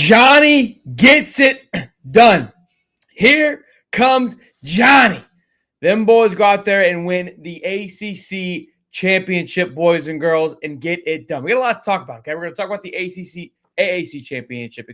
Johnny gets it done. Here comes Johnny. Them boys go out there and win the ACC championship, boys and girls, and get it done. We got a lot to talk about, okay? We're going to talk about the AAC championship,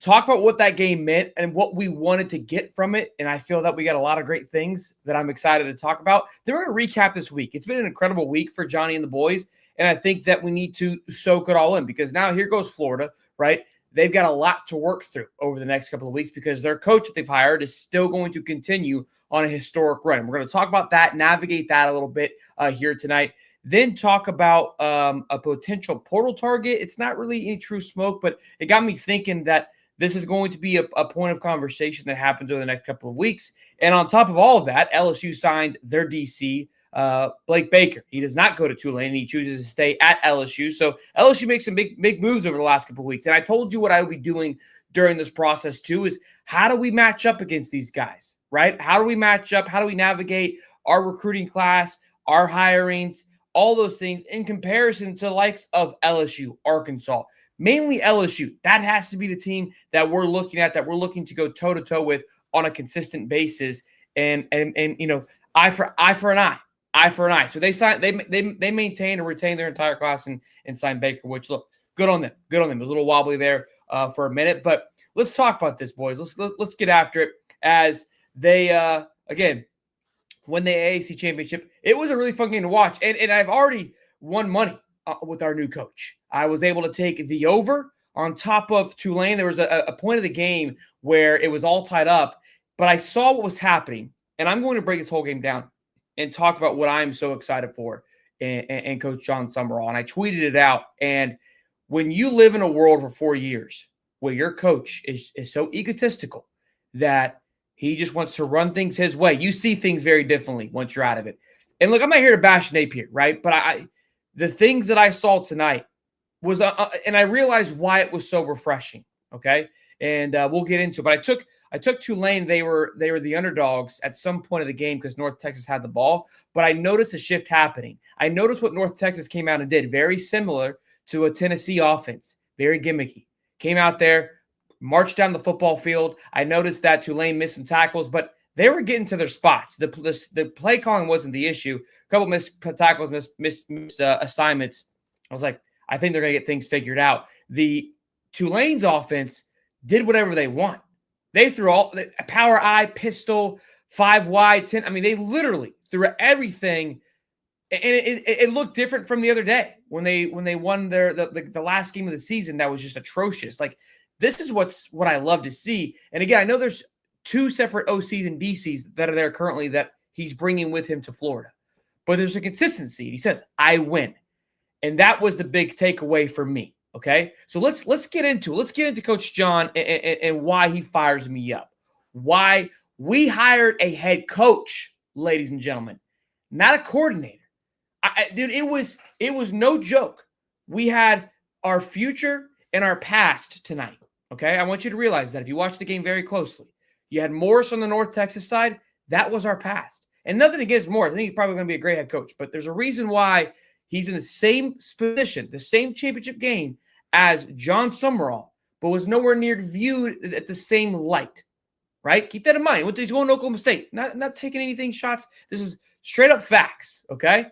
talk about what that game meant and what we wanted to get from it, and I feel that we got a lot of great things that I'm excited to talk about. Then we're going to recap this week. It's been an incredible week for Johnny and the boys, and I think that we need to soak it all in because now here goes Florida, right? They've got a lot to work through over the next couple of weeks because their coach that they've hired is still going to continue on a historic run. We're going to talk about that, navigate that a little bit here tonight. Then talk about a potential portal target. It's not really any true smoke, but it got me thinking that this is going to be a point of conversation that happens over the next couple of weeks. And on top of all of that, LSU signed their DC, Blake Baker. He does not go to Tulane, and he chooses to stay at LSU. So LSU makes some big moves over the last couple of weeks. And I told you what I would be doing during this process too is how do we match up against these guys, right? How do we match up? How do we navigate our recruiting class, our hirings, all those things in comparison to the likes of LSU, Arkansas, mainly LSU. That has to be the team that we're looking at, that we're looking to go toe-to-toe with on a consistent basis. And you know, eye for an eye. So they maintain and retain their entire class and sign Baker, which look, good on them. Good on them. It was a little wobbly there for a minute, but let's talk about this, boys. Let's get after it as they again win the AAC championship. It was a really fun game to watch, and I've already won money with our new coach. I was able to take the over on top of Tulane. There was a point of the game where it was all tied up, but I saw what was happening, and I'm going to break this whole game down and talk about what I'm so excited for and Coach John Sumrall. And I tweeted it out. And when you live in a world for 4 years where your coach is so egotistical that he just wants to run things his way, you see things very differently once you're out of it. And look, I'm not here to bash Napier, right? But the things that I saw tonight was, and I realized why it was so refreshing, okay? And we'll get into it. But I took Tulane. They were the underdogs at some point of the game because North Texas had the ball. But I noticed a shift happening. I noticed what North Texas came out and did, very similar to a Tennessee offense, very gimmicky. Came out there, marched down the football field. I noticed that Tulane missed some tackles, but they were getting to their spots. The play calling wasn't the issue. A couple missed tackles, missed assignments. I was like, I think they're going to get things figured out. The Tulane's offense did whatever they want. They threw all power eye, pistol, 5 wide, 10. I mean, they literally threw everything, and it looked different from the other day when they won the last game of the season. That was just atrocious. Like, this is what I love to see. And again, I know there's 2 separate OCs and DCs that are there currently that he's bringing with him to Florida, but there's a consistency. He says, "I win," and that was the big takeaway for me. Okay, so let's get into it. Let's get into Coach John and why he fires me up. Why we hired a head coach, ladies and gentlemen, not a coordinator. Dude, it was no joke. We had our future and our past tonight. Okay, I want you to realize that if you watch the game very closely, you had Morris on the North Texas side. That was our past, and nothing against Morris. I think he's probably going to be a great head coach, but there's a reason why he's in the same position, the same championship game as John Sumrall, but was nowhere near viewed at the same light, right? Keep that in mind. He's going to Oklahoma State, not taking anything shots. This is straight up facts, okay?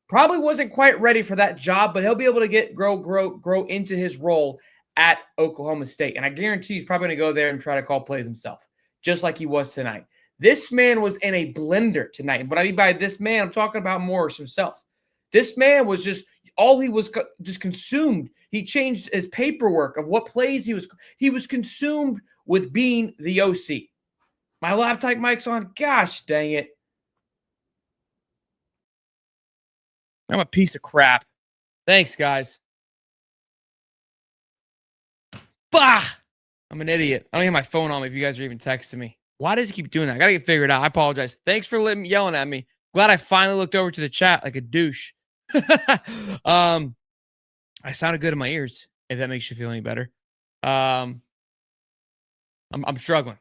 Probably wasn't quite ready for that job, but he'll be able to grow into his role at Oklahoma State. And I guarantee he's probably going to go there and try to call plays himself, just like he was tonight. This man was in a blender tonight. And what I mean by this man, I'm talking about Morris himself. This man was he was just consumed. He changed his paperwork of what plays he was consumed with being the OC. My laptop mic's on. Gosh dang it. I'm a piece of crap. Thanks, guys. Bah! I'm an idiot. I don't have my phone on me if you guys are even texting me. Why does he keep doing that? I got to get figured out. I apologize. Thanks for yelling at me. Glad I finally looked over to the chat like a douche. I sounded good in my ears, if that makes you feel any better. I'm struggling.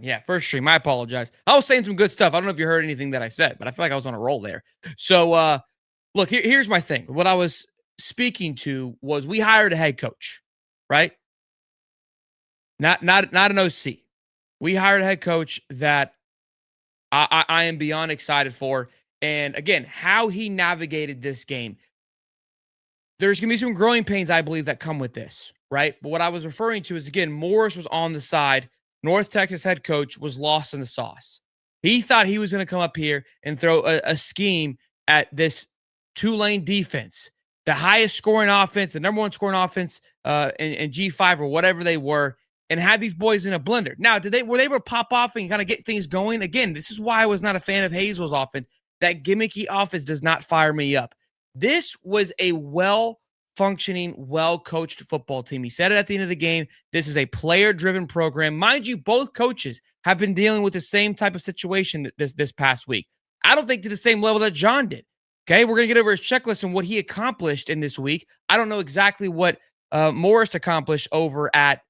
Yeah, first stream. I apologize. I was saying some good stuff. I don't know if you heard anything that I said, but I feel like I was on a roll there. So, look, here's my thing. What I was speaking to was we hired a head coach, right? Not an OC. We hired a head coach that I am beyond excited for. And again, how he navigated this game. There's going to be some growing pains, I believe, that come with this, right? But what I was referring to is, again, Morris was on the side. North Texas head coach was lost in the sauce. He thought he was going to come up here and throw a scheme at this Tulane defense, the highest scoring offense, the number one scoring offense in G5 or whatever they were, and had these boys in a blender. Now, were they able to pop off and kind of get things going? Again, this is why I was not a fan of Hazel's offense. That gimmicky offense does not fire me up. This was a well-functioning, well-coached football team. He said it at the end of the game. This is a player-driven program. Mind you, both coaches have been dealing with the same type of situation this past week. I don't think to the same level that John did. Okay, we're going to get over his checklist and what he accomplished in this week. I don't know exactly what Morris accomplished over at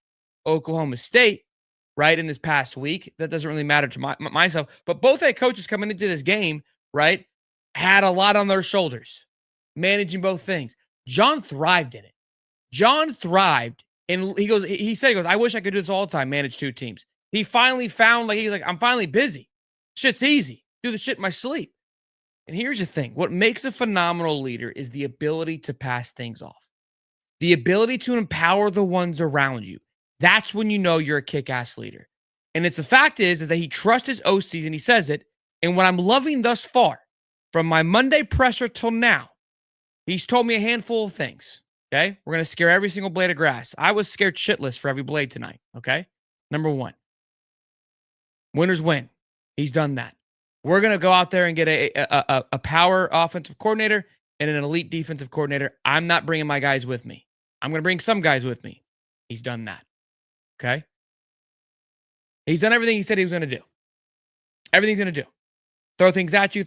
Oklahoma State, right, in this past week. That doesn't really matter to myself. But both head coaches coming into this game, right, had a lot on their shoulders, managing both things. John thrived in it. John thrived. And he said, I wish I could do this all the time, manage two teams. He finally found, I'm finally busy. Shit's easy. Do the shit in my sleep. And here's the thing. What makes a phenomenal leader is the ability to pass things off. The ability to empower the ones around you. That's when you know you're a kick-ass leader. And it's the fact is that he trusts his OCs, and he says it. And what I'm loving thus far, from my Monday presser till now, he's told me a handful of things, okay? We're going to scare every single blade of grass. I was scared shitless for every blade tonight, okay? Number one, winners win. He's done that. We're going to go out there and get a power offensive coordinator and an elite defensive coordinator. I'm not bringing my guys with me. I'm going to bring some guys with me. He's done that, okay? He's done everything he said he was going to do. Everything's going to do. Throw things at you.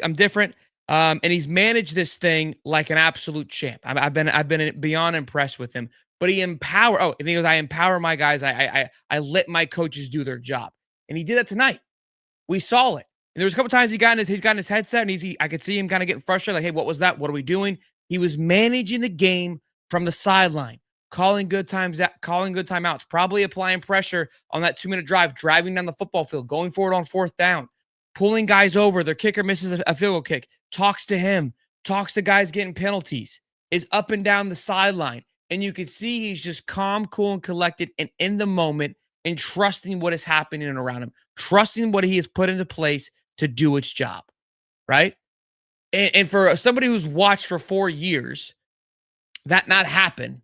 I'm different. And he's managed this thing like an absolute champ. I've been beyond impressed with him. But he empower. Oh, and he goes, I empower my guys. I let my coaches do their job. And he did that tonight. We saw it. And there was a couple times he's got in his headset, and I could see him kind of getting frustrated. Like, hey, what was that? What are we doing? He was managing the game from the sideline, calling good timeouts, probably applying pressure on that 2-minute drive, driving down the football field, going forward on fourth down, pulling guys over. Their kicker misses a field goal kick, talks to him, talks to guys getting penalties, is up and down the sideline. And you could see he's just calm, cool, and collected and in the moment and trusting what is happening around him, trusting what he has put into place to do its job, right? And for somebody who's watched for 4 years, that not happen,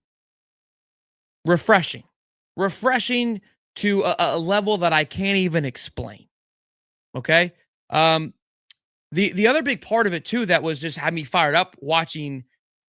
refreshing to a level that I can't even explain, okay? The other big part of it, too, that was just had me fired up watching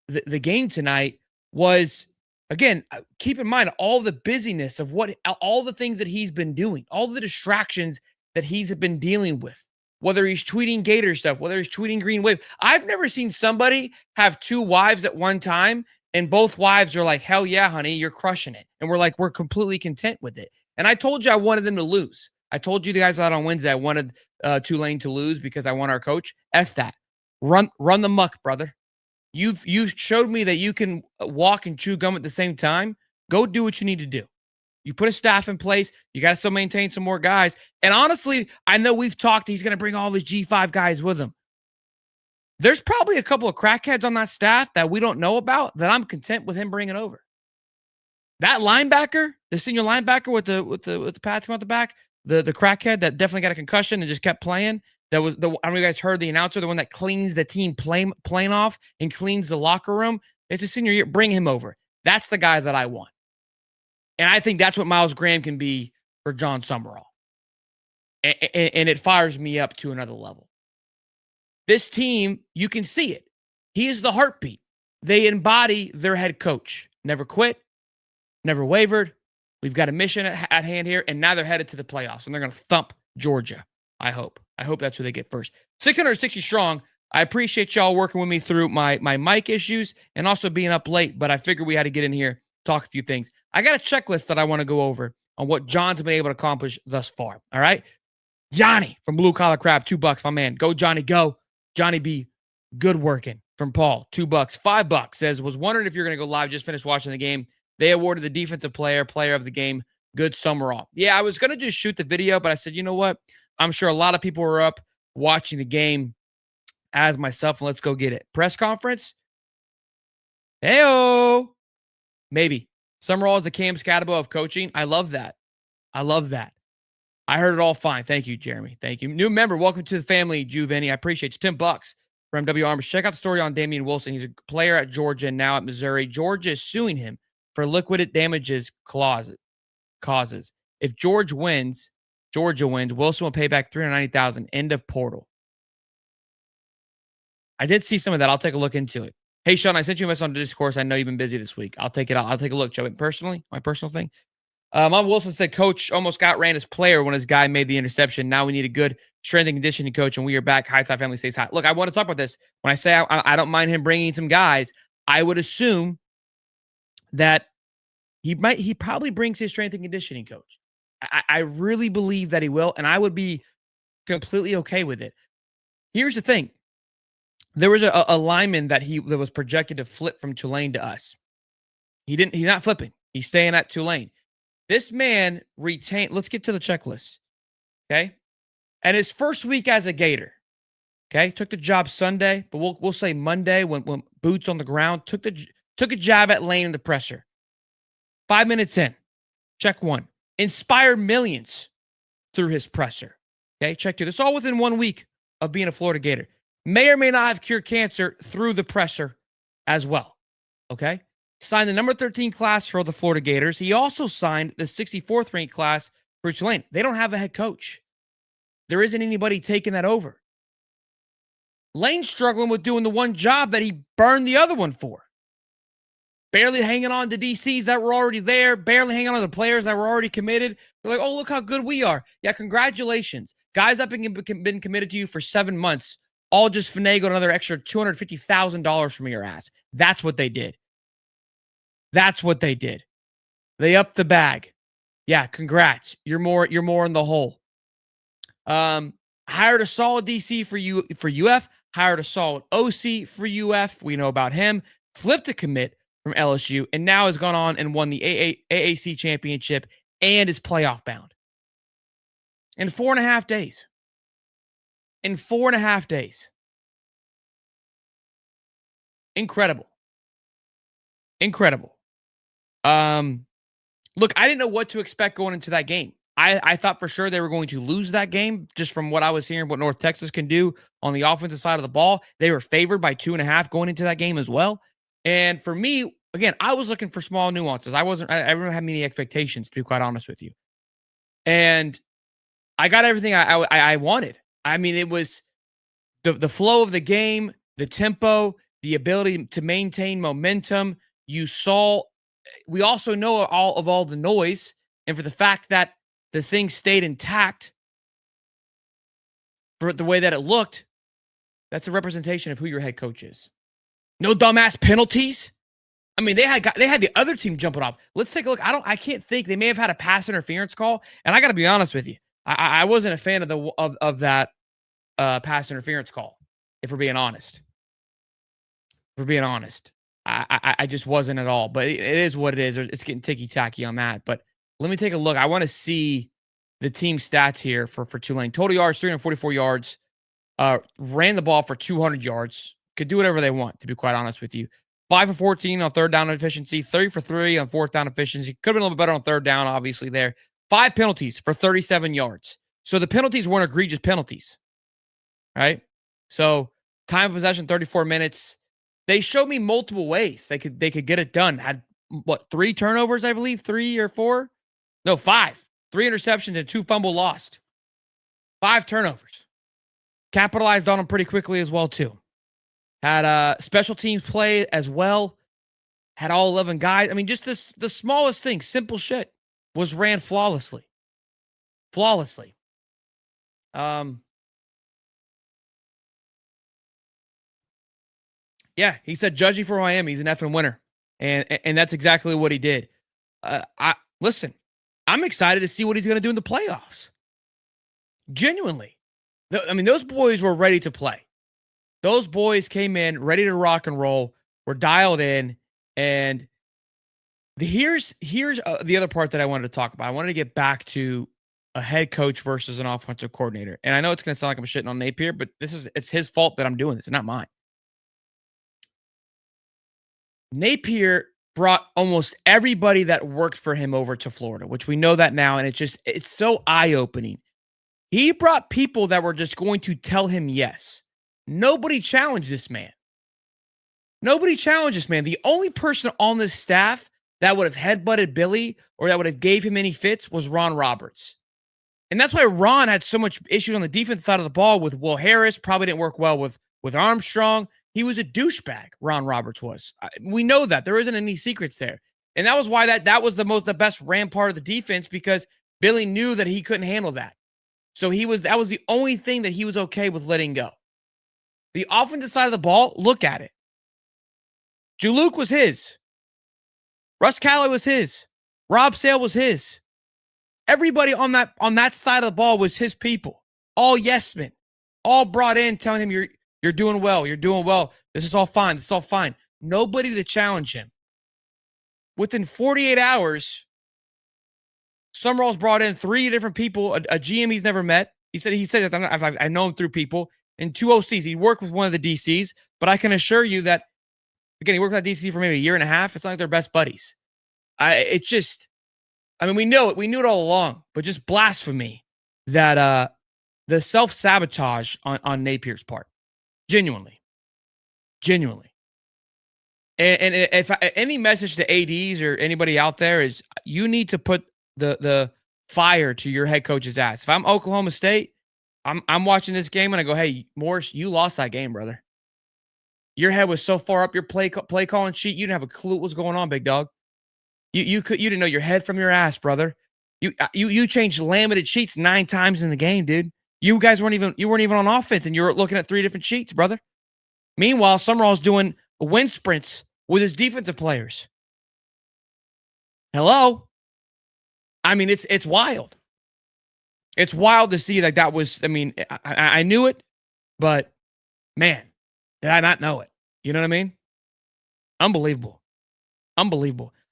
the game tonight was, again, keep in mind all the busyness of all the things that he's been doing, all the distractions that he's been dealing with, whether he's tweeting Gator stuff, whether he's tweeting Green Wave. I've never seen somebody have 2 wives at one time, and both wives are like, hell yeah, honey, you're crushing it. And we're completely content with it. And I told you I wanted them to lose. I told you the guys out on Wednesday I wanted Tulane to lose because I want our coach. F that. Run the muck, brother. You showed me that you can walk and chew gum at the same time. Go do what you need to do. You put a staff in place. You got to still maintain some more guys. And honestly, I know we've talked. He's going to bring all his G5 guys with him. There's probably a couple of crackheads on that staff that we don't know about that I'm content with him bringing over. That linebacker, the senior linebacker with the pads on the back, the crackhead that definitely got a concussion and just kept playing. That was I don't know if you guys heard the announcer, the one that cleans the team plane off and cleans the locker room. It's a senior year. Bring him over. That's the guy that I want. And I think that's what Miles Graham can be for John Sumrall. And it fires me up to another level. This team, you can see it. He is the heartbeat. They embody their head coach. Never quit, never wavered. We've got a mission at hand here, and now they're headed to the playoffs, and they're going to thump Georgia, I hope. I hope that's who they get first. 660 strong. I appreciate y'all working with me through my mic issues and also being up late, but I figured we had to get in here, talk a few things. I got a checklist that I want to go over on what John's been able to accomplish thus far, all right? Johnny from Blue Collar Crab, $2, my man. Go, Johnny, go. Johnny B, good working from Paul, $2. $5 says, was wondering if you're going to go live. Just finished watching the game. They awarded the defensive player of the game Good Sumrall. Yeah, I was going to just shoot the video, but I said, you know what? I'm sure a lot of people were up watching the game as myself, and let's go get it. Press conference? Heyo. Maybe. Sumrall is the Cam Scatabo of coaching. I love that. I love that. I heard it all fine. Thank you, Jeremy. Thank you. New member, welcome to the family, Juveni. I appreciate you. $10 for MW Armors. Check out the story on Damian Wilson. He's a player at Georgia and now at Missouri. Georgia is suing him for liquidated damages causes. If Georgia wins, Wilson will pay back $390,000. End of portal. I did see some of that. I'll take a look into it. Hey, Sean, I sent you a message on Discourse. I know you've been busy this week. I'll take it out. I'll take a look, Joe. Personally, my personal thing. Mom Wilson said, Coach almost got ran as player when his guy made the interception. Now we need a good strength and conditioning coach, and we are back. High Tide family stays high. Look, I want to talk about this. When I say I don't mind him bringing some guys, I would assume that he probably brings his strength and conditioning coach. I really believe that he will, and I would be completely okay with it. Here's the thing. There was a lineman that was projected to flip from Tulane to us. He's not flipping. He's staying at Tulane. This man retained, let's get to the checklist. Okay. And his first week as a Gator. Okay. Took the job Sunday, but we'll say Monday when boots on the ground, took a jab at Lane in the presser. 5 minutes in. Check one. Inspired millions through his presser. Okay. Check two. This all within 1 week of being a Florida Gator. May or may not have cured cancer through the presser as well. Okay. Signed the number 13 class for the Florida Gators. He also signed the 64th ranked class for Tulane. They don't have a head coach. There isn't anybody taking that over. Lane's struggling with doing the one job that he burned the other one for. Barely hanging on to DCs that were already there, barely hanging on to players that were already committed. They're like, oh, look how good we are. Yeah, congratulations. Guys that have been committed to you for 7 months, all just finagled another extra $250,000 from your ass. That's what they did. That's what they did. They upped the bag. Yeah, congrats. You're more in the hole. Hired a solid DC for UF. Hired a solid OC for UF. We know about him. Flipped a commit from LSU, and now has gone on and won the AAC championship and is playoff bound. In 4.5 days. In 4.5 days. Incredible. Incredible. Look, I didn't know what to expect going into that game. I thought for sure they were going to lose that game just from what I was hearing, what North Texas can do on the offensive side of the ball. They were favored by 2.5 going into that game as well. And for me, again, I was looking for small nuances. I didn't have many expectations, to be quite honest with you. And I got everything I wanted. I mean, it was the flow of the game, the tempo, the ability to maintain momentum. We also know all the noise, and for the fact that the thing stayed intact for the way that it looked, that's a representation of who your head coach is. No dumbass penalties. I mean, they had the other team jumping off. Let's take a look. I can't think. They may have had a pass interference call, and I got to be honest with you. I wasn't a fan of that pass interference call. If we're being honest. I just wasn't at all, but it is what it is. It's getting ticky-tacky on that. But let me take a look. I want to see the team stats here for Tulane. Total yards, 344 yards. Ran the ball for 200 yards. Could do whatever they want, to be quite honest with you. 5 for 14 on third down efficiency. 3 for 3 on fourth down efficiency. Could have been a little bit better on third down, obviously, there. 5 penalties for 37 yards. So the penalties weren't egregious penalties, right? So time of possession, 34 minutes. They showed me multiple ways they could get it done. Had 3 turnovers, I believe, 3 or 4? No, 5. 3 interceptions and 2 fumble lost. 5 turnovers. Capitalized on them pretty quickly as well too. Had special teams play as well. Had all 11 guys. I mean, just the smallest thing, simple shit, was ran flawlessly. Flawlessly. Yeah, he said, judging for who I am, he's an effing winner. And that's exactly what he did. Listen, I'm excited to see what he's going to do in the playoffs. Genuinely. I mean, those boys were ready to play. Those boys came in ready to rock and roll, were dialed in, and Here's the other part that I wanted to talk about. I wanted to get back to a head coach versus an offensive coordinator. And I know it's going to sound like I'm shitting on Napier, but it's his fault that I'm doing this, not mine. Napier brought almost everybody that worked for him over to Florida, which we know that now, and it's so eye-opening. He brought people that were just going to tell him yes. Nobody challenged this man. Nobody challenged this man. The only person on this staff that would have headbutted Billy or that would have gave him any fits was Ron Roberts. And that's why Ron had so much issues on the defense side of the ball with Will Harris, probably didn't work well with Armstrong. He was a douchebag, Ron Roberts was. We know that. There isn't any secrets there. And that was why that was the best rampart of the defense, because Billy knew that he couldn't handle that. So that was the only thing that he was okay with letting go. The offensive side of the ball, look at it. Jaluk was his. Russ Callaway was his. Rob Sale was his. Everybody on that side of the ball was his people. All yes men. All brought in telling him you're doing well. You're doing well. This is all fine. This is all fine. Nobody to challenge him. Within 48 hours, Sumrall's brought in 3 different people, a GM he's never met. He said I know him through people, and 2 OCs. He worked with one of the DCs, but I can assure you that, again, he worked with that DC for maybe a year and a half. It's not like they're best buddies. We know it. We knew it all along, but just blasphemy that the self-sabotage on Napier's part. Genuinely. And if any message to ADs or anybody out there is, you need to put the fire to your head coach's ass. If I'm Oklahoma State, I'm watching this game and I go, hey, Morris, you lost that game, brother. Your head was so far up your play calling sheet, you didn't have a clue what was going on, big dog. You didn't know your head from your ass, brother. You changed laminated sheets 9 times in the game, dude. You weren't even on offense, and you were looking at 3 different sheets, brother. Meanwhile, Sumrall's doing wind sprints with his defensive players. Hello? I mean, it's wild. It's wild to see that was, I knew it, but man, did I not know it? You know what I mean? Unbelievable.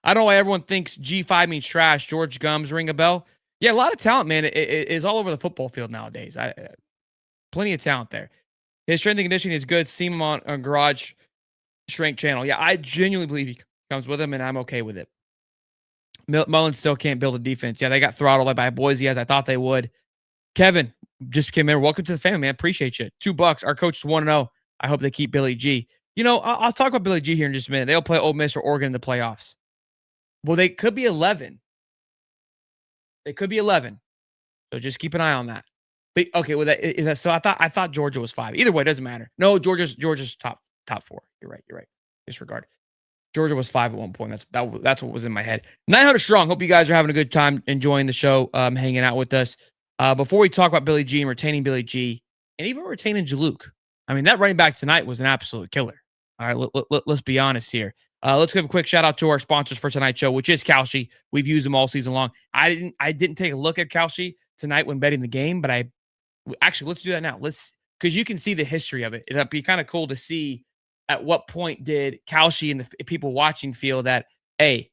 I don't know why everyone thinks G5 means trash. George Gums, ring a bell. Yeah, a lot of talent, man, is all over the football field nowadays. Plenty of talent there. His strength and conditioning is good. See him on Garage Strength channel. Yeah, I genuinely believe he comes with him, and I'm okay with it. Mullins still can't build a defense. Yeah, they got throttled by Boise, as I thought they would. Kevin just came in. Welcome to the family, man. Appreciate you. $2. Our coach is 1-0. I hope they keep Billy G. You know, I'll talk about Billy G here in just a minute. They'll play Ole Miss or Oregon in the playoffs. Well, they could be 11. They could be 11. So just keep an eye on that. But okay, well, is that so? I thought Georgia was 5. Either way, it doesn't matter. No, Georgia's top 4. You're right. Disregard. Georgia was 5 at one point. That's what was in my head. 900 strong. Hope you guys are having a good time enjoying the show, hanging out with us. Before we talk about Billy G and retaining Billy G, and even retaining Jaluk, I mean, that running back tonight was an absolute killer. All right, let's be honest here. Let's give a quick shout out to our sponsors for tonight's show, which is Kalshi. We've used them all season long. I didn't take a look at Kalshi tonight when betting the game, but let's do that now. Because you can see the history of it. It'd be kind of cool to see at what point did Kalshi and the people watching feel that, hey,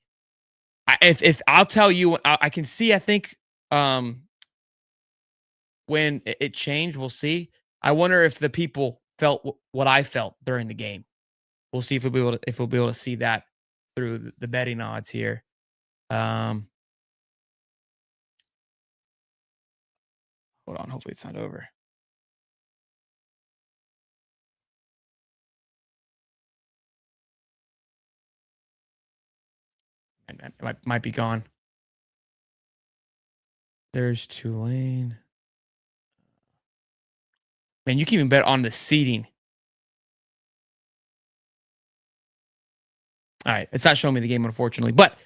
if I'll tell you, I can see, I think when it changed, we'll see. I wonder if the people felt what I felt during the game. We'll see if we'll be able to see that through the betting odds here. Hold on, hopefully it's not over. It might be gone. There's Tulane. Man, you can even bet on the seeding. All right, it's not showing me the game, unfortunately, but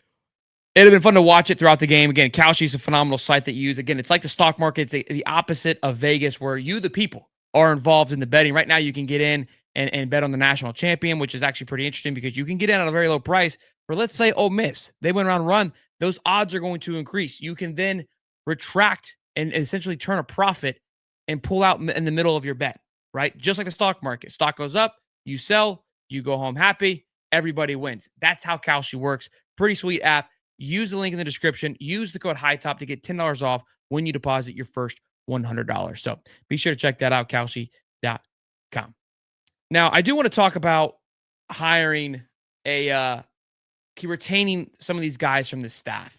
it'd have been fun to watch it throughout the game. Again, Kalshi's a phenomenal site that you use. Again, it's like the stock market. It's the opposite of Vegas, where you, the people, are involved in the betting. Right now, you can get in and bet on the national champion, which is actually pretty interesting because you can get in at a very low price. For, let's say, Ole Miss, they went around run, those odds are going to increase. You can then retract and essentially turn a profit and pull out in the middle of your bet, right? Just like the stock market. Stock goes up, you sell, you go home happy. everybody wins. That's how Kalshi works. Pretty sweet app. Use the link in the description. Use the code HIGHTOP to get $10 off when you deposit your first $100. So be sure to check that out, Kalshi.com. Now, I do want to talk about hiring retaining some of these guys from the staff.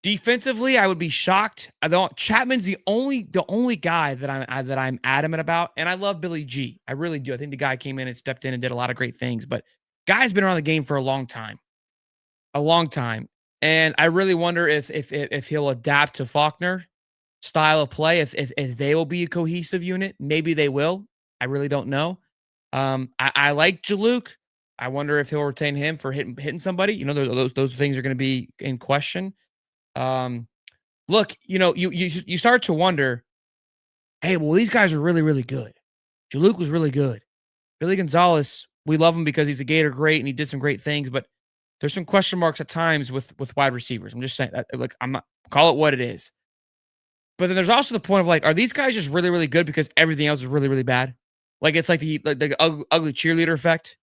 Defensively, I would be shocked. Chapman's the only guy that I'm adamant about, and I love Billy G. I really do. I think the guy came in and stepped in and did a lot of great things, but guy's been around the game for a long time, and I really wonder if he'll adapt to Faulkner style of play. If they will be a cohesive unit, maybe they will. I really don't know. I like Jaluk. I wonder if he'll retain him for hitting somebody. You know, those things are going to be in question. Look, you know, you start to wonder, hey, well, these guys are really, really good. Jaluk was really good. Billy Gonzalez, we love him because he's a Gator great and he did some great things, but there's some question marks at times with wide receivers. I'm just saying that, like, I'm not, call it what it is. But then there's also the point of, like, are these guys just really, really good because everything else is really, really bad? Like, it's like the ugly cheerleader effect.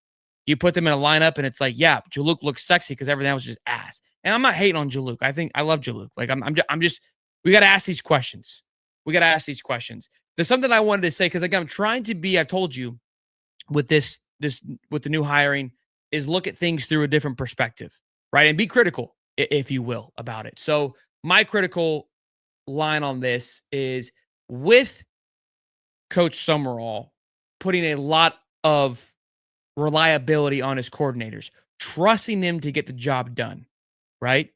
You put them in a lineup and it's like, yeah, Jaluk looks sexy because everything else is just ass. And I'm not hating on Jaluk. I love Jaluk. Like, I'm just, we got to ask these questions. There's something I wanted to say because, again, I'm trying to be, I've told you, with with the new hiring, is look at things through a different perspective, right? And be critical, if you will, about it. So my critical line on this is, with Coach Sumrall putting a lot of reliability on his coordinators, trusting them to get the job done, right?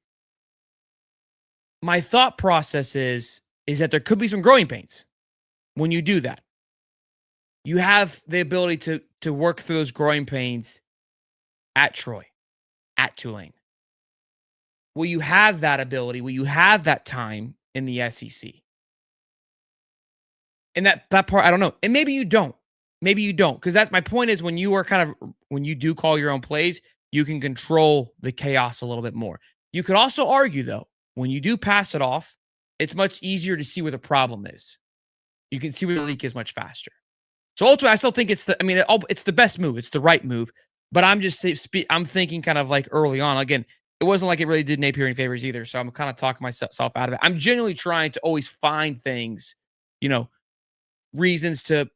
My thought process is that there could be some growing pains when you do that. You have the ability to work through those growing pains at Troy, at Tulane. Will you have that ability? Will you have that time in the SEC? And that part, I don't know. And maybe you don't. Because that's my point, is when you do call your own plays, you can control the chaos a little bit more. You could also argue, though, when you do pass it off, it's much easier to see where the problem is. You can see where the leak is much faster. So ultimately, I still think it's the best move. It's the right move. But I'm thinking kind of like early on. Again, it wasn't like it really did Napier any favors either. So I'm kind of talking myself out of it. I'm genuinely trying to always find things, reasons to,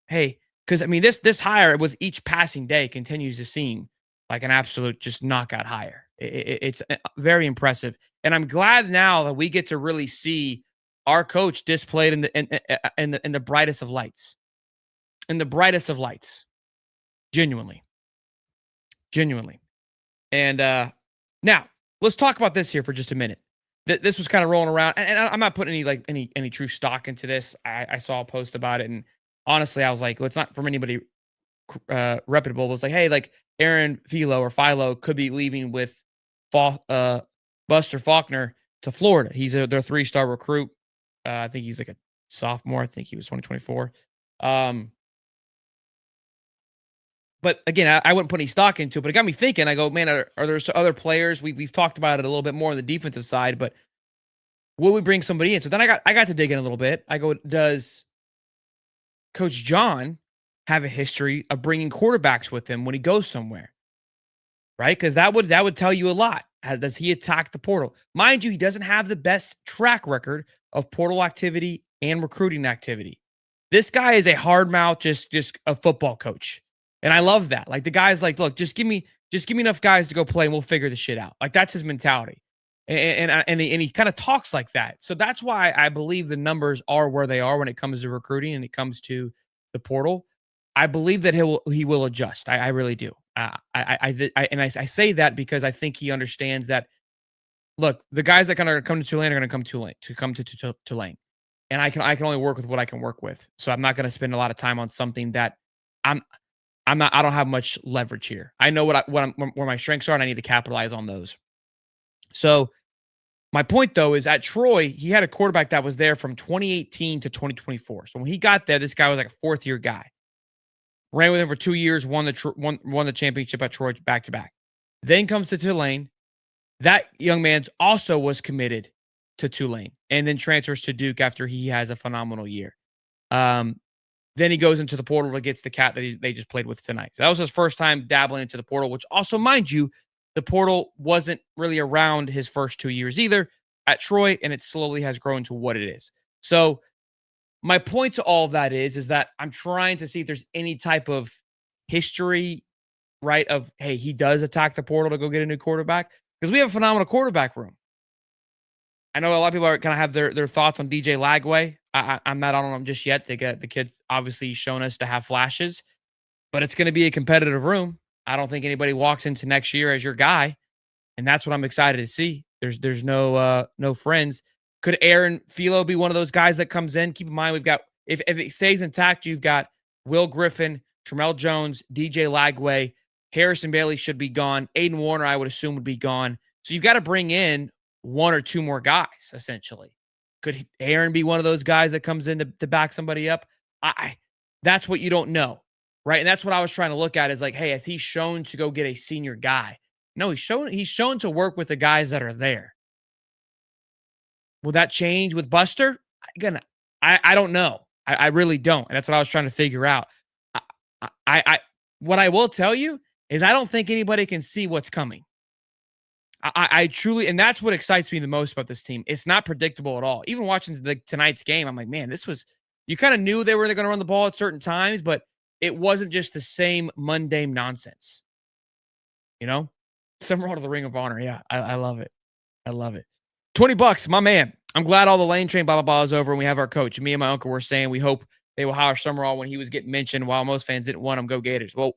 hey, because I mean, this hire with each passing day continues to seem like an absolute just knockout hire. It's very impressive, and I'm glad now that we get to really see our coach displayed in the brightest of lights, genuinely. And now let's talk about this here for just a minute. This was kind of rolling around, and I'm not putting any true stock into this. I saw a post about it, and honestly, I was like, well, it's not from anybody reputable. It was like, hey, like Aaron Philo could be leaving with Buster Faulkner to Florida. He's their 3-star recruit. I think he's like a sophomore. I think he was 2024. But again, I wouldn't put any stock into it, but it got me thinking. I go, man, are there other players? We've talked about it a little bit more on the defensive side, but will we bring somebody in? So then I got to dig in a little bit. I go, does Coach John have a history of bringing quarterbacks with him when he goes somewhere? Right? Because that would tell you a lot. Does he attack the portal? Mind you, he doesn't have the best track record of portal activity and recruiting activity. This guy is a hard mouth, just a football coach. And I love that. Like, the guy's like, look, just give me enough guys to go play and we'll figure the shit out. Like, that's his mentality. And he kind of talks like that. So that's why I believe the numbers are where they are when it comes to recruiting and it comes to the portal. I believe that he will adjust. I really do. I say that because I think he understands that, look, the guys that are going to come to Tulane are going to come to Tulane. And I can only work with what I can work with. So I'm not going to spend a lot of time on something that I don't have much leverage here. I know where my strengths are, and I need to capitalize on those. So my point, though, is at Troy, he had a quarterback that was there from 2018 to 2024. So when he got there, this guy was like a 4th-year guy. Ran with him for 2 years, won the championship at Troy back-to-back. Then comes to Tulane. That young man's also was committed to Tulane and then transfers to Duke after he has a phenomenal year. Then he goes into the portal to gets the cat that they just played with tonight. So that was his first time dabbling into the portal, which also, mind you, the portal wasn't really around his first 2 years either at Troy, and it slowly has grown to what it is. So my point to all of that is that I'm trying to see if there's any type of history, right, of, hey, he does attack the portal to go get a new quarterback, because we have a phenomenal quarterback room. I know a lot of people are kind of have their thoughts on DJ Lagway. I'm not on him just yet. The kid's obviously shown us to have flashes, but it's going to be a competitive room. I don't think anybody walks into next year as your guy, and that's what I'm excited to see. There's no friends. Could Aaron Philo be one of those guys that comes in? Keep in mind, we've got, if it stays intact, you've got Will Griffin, Tramel Jones, DJ Lagway, Harrison Bailey should be gone. Aiden Warner, I would assume, would be gone. So you've got to bring in one or two more guys, essentially. Could Aaron be one of those guys that comes in to back somebody up? That's what you don't know, right? And that's what I was trying to look at is like, hey, has he shown to go get a senior guy? No, he's shown to work with the guys that are there. Will that change with Buster? Again, I don't know. I really don't. And that's what I was trying to figure out. What I will tell you is I don't think anybody can see what's coming. I truly, and that's what excites me the most about this team. It's not predictable at all. Even watching tonight's game, I'm like, man, you kind of knew they were going to run the ball at certain times, but it wasn't just the same mundane nonsense. You know? Sumrall to the Ring of Honor. Yeah, I love it. I love it. $20, my man. I'm glad all the lane train blah, blah, blah is over and we have our coach. Me and my uncle were saying we hope they will hire Sumrall when he was getting mentioned while most fans didn't want him. Go Gators. Well,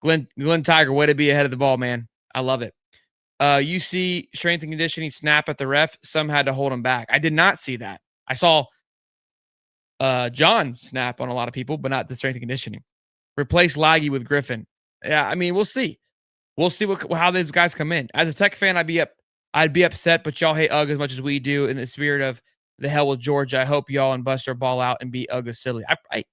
Glenn Tiger, way to be ahead of the ball, man. I love it. You see strength and conditioning snap at the ref. Some had to hold him back. I did not see that. I saw John snap on a lot of people, but not the strength and conditioning. Replace Laggy with Griffin. Yeah, I mean, we'll see. We'll see how these guys come in. As a Tech fan, I'd be upset, but y'all hate UGG as much as we do. In the spirit of the hell with Georgia, I hope y'all and Buster ball out and beat UGG silly. I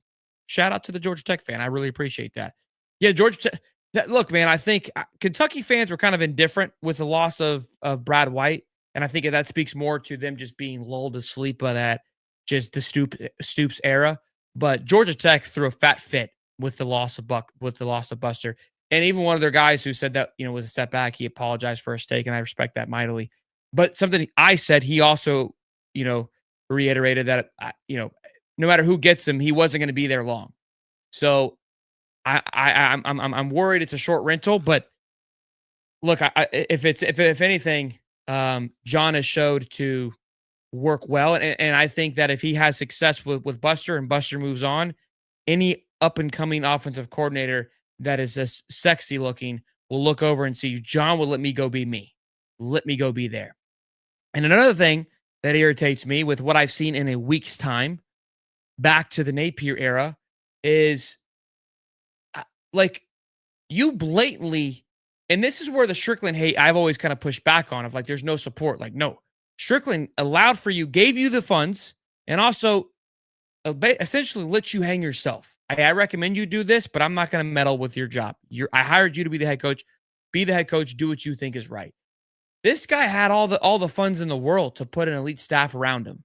shout out to the Georgia Tech fan. I really appreciate that. Yeah, Georgia Tech. Look, man, I think Kentucky fans were kind of indifferent with the loss of Brad White, and I think that speaks more to them just being lulled to sleep by that, just the Stoops era. But Georgia Tech threw a fat fit with the loss of Buster, and even one of their guys who said that was a setback. He apologized for a mistake, and I respect that mightily. But something I said, he also reiterated that no matter who gets him, he wasn't going to be there long. So I'm worried it's a short rental, but look, if anything, John has showed to work well, and I think that if he has success with Buster and Buster moves on, any up and coming offensive coordinator that is this sexy looking will look over and see John will let me go be me, let me go be there. And another thing that irritates me with what I've seen in a week's time, back to the Napier era, is like you blatantly, and this is where the Strickland hate I've always kind of pushed back on, of like there's no support. Like, no, Strickland allowed for you, gave you the funds, and also essentially let you hang yourself. I recommend you do this, but I'm not going to meddle with your job. I hired you to be the head coach. Be the head coach. Do what you think is right. This guy had all the funds in the world to put an elite staff around him.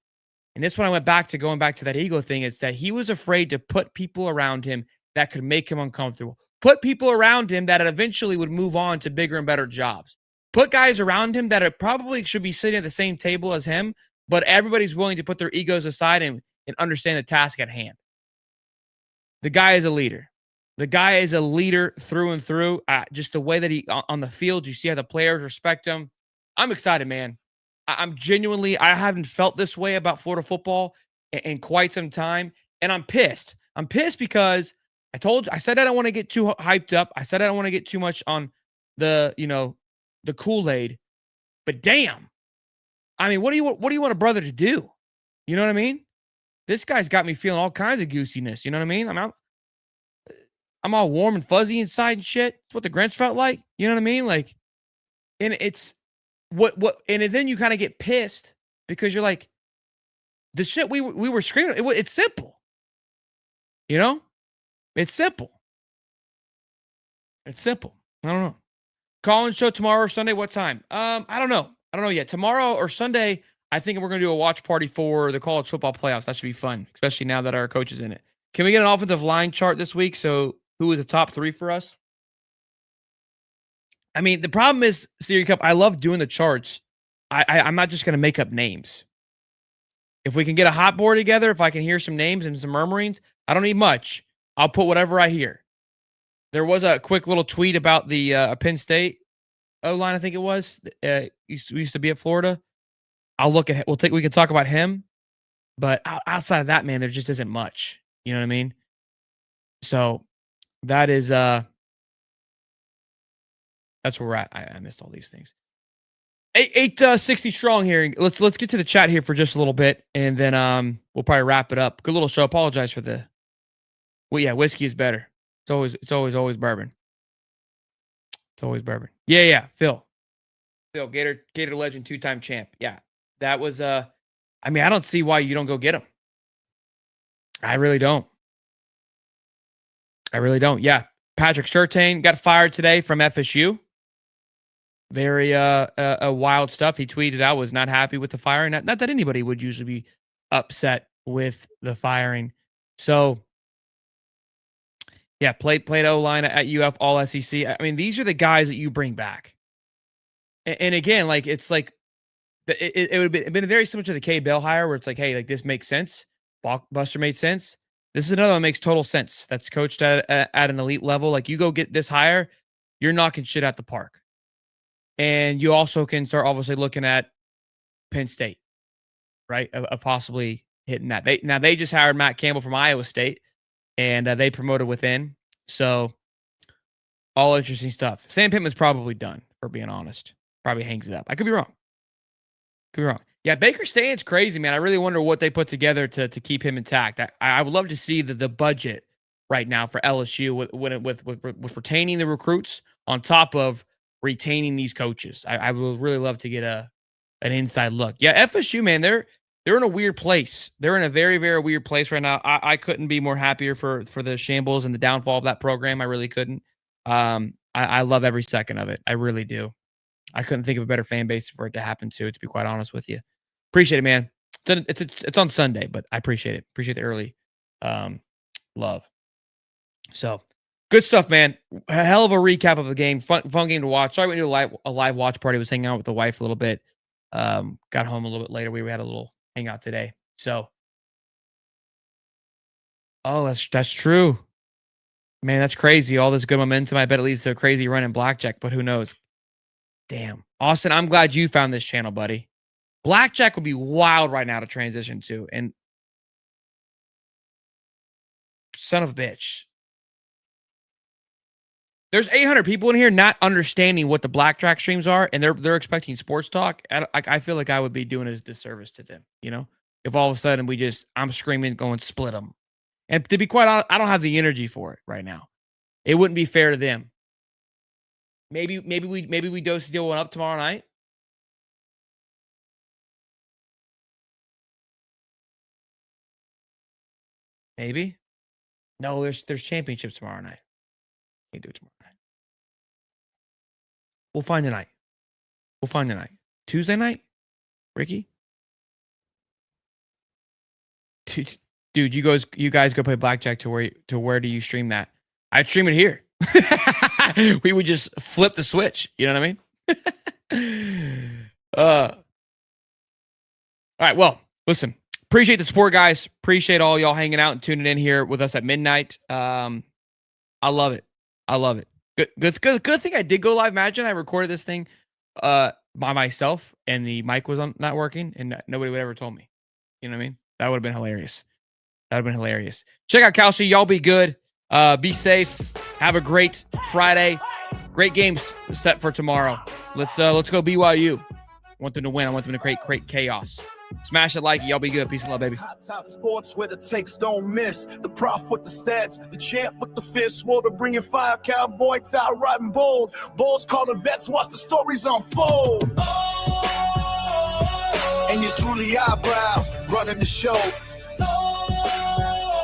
And this when I went back to going back to that ego thing, is that he was afraid to put people around him that could make him uncomfortable. Put people around him that eventually would move on to bigger and better jobs. Put guys around him that probably should be sitting at the same table as him, but everybody's willing to put their egos aside and understand the task at hand. The guy is a leader. The guy is a leader through and through. Just the way that he on the field, you see how the players respect him. I'm excited, man. I'm genuinely, I haven't felt this way about Florida football in quite some time, and I'm pissed. I'm pissed because I said I don't want to get too hyped up. I said I don't want to get too much on the Kool-Aid, but damn. I mean, what do you want a brother to do? You know what I mean? This guy's got me feeling all kinds of goosiness. You know what I mean? I'm all warm and fuzzy inside and shit. It's what the Grinch felt like. You know what I mean? Like, and it's and then you kind of get pissed because you're like, the shit we were screaming. It's simple. You know? It's simple. It's simple. I don't know. Call-in show tomorrow or Sunday. What time? I don't know. I don't know yet. Tomorrow or Sunday, I think we're going to do a watch party for the college football playoffs. That should be fun, especially now that our coach is in it. Can we get an offensive line chart this week? So who is the top 3 for us? I mean, the problem is, Siri Cup, I love doing the charts. I'm not just going to make up names. If we can get a hot board together, if I can hear some names and some murmurings, I don't need much. I'll put whatever I hear. There was a quick little tweet about the Penn State O-line, I think it was. Used to be at Florida. I'll look at. We can talk about him, but outside of that, man, there just isn't much. You know what I mean? So that is that's where we're at. I missed all these things. 860 strong here. Let's get to the chat here for just a little bit, and then we'll probably wrap it up. Good little show. Apologize for the. Well, yeah, whiskey is better. It's always bourbon. It's always bourbon. Yeah. Phil, Gator legend, 2-time champ. Yeah, that was. I mean, I don't see why you don't go get him. I really don't. Yeah, Patrick Surtain got fired today from FSU. Very wild stuff. He tweeted out, was not happy with the firing. Not that anybody would usually be upset with the firing. So, yeah, played O-line at UF, all SEC. I mean, these are the guys that you bring back. And again, like it's like it would have been very similar to the K Bell hire, where it's like, hey, like this makes sense. Blockbuster made sense. This is another one that makes total sense. That's coached at an elite level. Like you go get this hire, you're knocking shit out the park. And you also can start obviously looking at Penn State, right? Of possibly hitting that. They just hired Matt Campbell from Iowa State, and they promoted within. So all interesting stuff. Sam Pittman's probably done, for being honest. Probably hangs it up. I could be wrong. Yeah, Baker staying's crazy, man. I really wonder what they put together to keep him intact. I would love to see the budget right now for LSU with retaining the recruits on top of retaining these coaches. I would really love to get an inside look. Yeah, FSU, man, they're in a weird place. They're in a very, very weird place right now. I couldn't be more happier for the shambles and the downfall of that program. I really couldn't. I love every second of it. I really do. I couldn't think of a better fan base for it to happen to be quite honest with you. Appreciate it, man. It's on Sunday, but I appreciate it. Appreciate the early love. So good stuff, man. A hell of a recap of the game. Fun game to watch. Sorry we did a live watch party. I was hanging out with the wife a little bit. Got home a little bit later. We had a little hangout today. So, oh, that's true. Man, that's crazy. All this good momentum. I bet it leads to a crazy run in blackjack, but who knows? Damn. Austin, I'm glad you found this channel, buddy. Blackjack would be wild right now to transition to. And son of a bitch. There's 800 people in here not understanding what the blackjack streams are, and they're expecting sports talk. I feel like I would be doing a disservice to them, you know? If all of a sudden I'm screaming, going split them. And to be quite honest, I don't have the energy for it right now. It wouldn't be fair to them. Maybe we dose the deal one up tomorrow night. Maybe. No, there's championships tomorrow night. Can't do it tomorrow night. We'll find the night. Tuesday night, Ricky. Dude, you guys go play blackjack to where do you stream that? I'd stream it here. We would just flip the switch. You know what I mean? All right. Well, listen. Appreciate the support, guys. Appreciate all y'all hanging out and tuning in here with us at midnight. I love it. Good thing I did go live. Imagine I recorded this thing by myself and the mic was not working and nobody would ever told me. You know what I mean? That would have been hilarious. Check out Kalshi. Y'all be good. Be safe. Have a great Friday. Great games set for tomorrow. Let's go BYU. I want them to win. I want them to create chaos. Smash it, like it. Y'all be good. Peace and love, baby. Top sports where the takes don't miss. The prof with the stats, the champ with the fist. Water bringing fire, cowboy tie riding bold. Bulls calling bets, watch the stories unfold. And it's truly eyebrows running the show.